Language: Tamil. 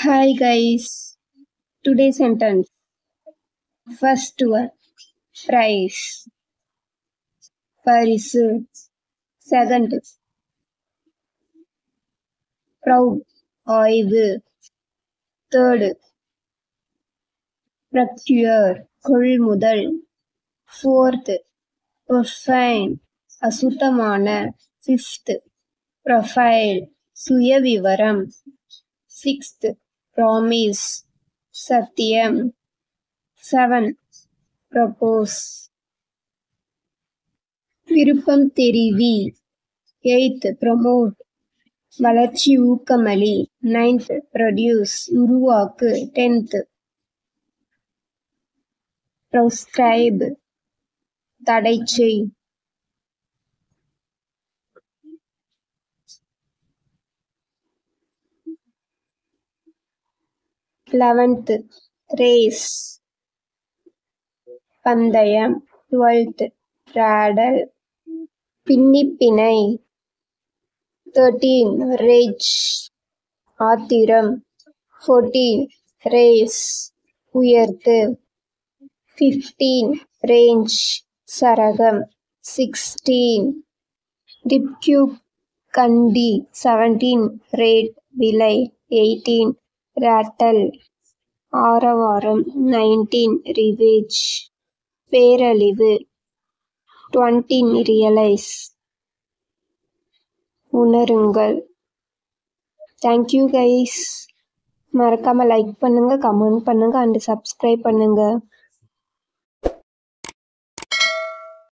Hi guys. Today's sentence. First one. Price. பரிசு. Second. Proud. ஆய்வு. Third. Procure. கொள்முதல். Fourth. Profane. அசுத்தமான. Fifth. Profile. சுயவிவரம். Sixth. Promise. சத்தியம். 7. Propose. விருப்பம் தெரிவி. 8th. Promote. வளர்ச்சி ஊக்கமளி. 9th. Produce. உருவாக்கு. 10th. Proscribe. தடை செய். 11th. Race. பந்தயம். 12th. Radal. பின்னிப்பிணை. 13. Rage. ஆத்திரம். 14. Race. உயர்த்து. 15. Range. சரகம். 16. Dipcube. கண்டி. 17. Rate. விலை. 18. Rattle. ஆரவாரம். 19. Revenge. பேரழிவு. 20. Realize. உணருங்கள். Thank you guys. மறக்காம லைக் பண்ணுங்க, கமெண்ட் பண்ணுங்க அண்ட் சப்ஸ்கிரைப் பண்ணுங்க.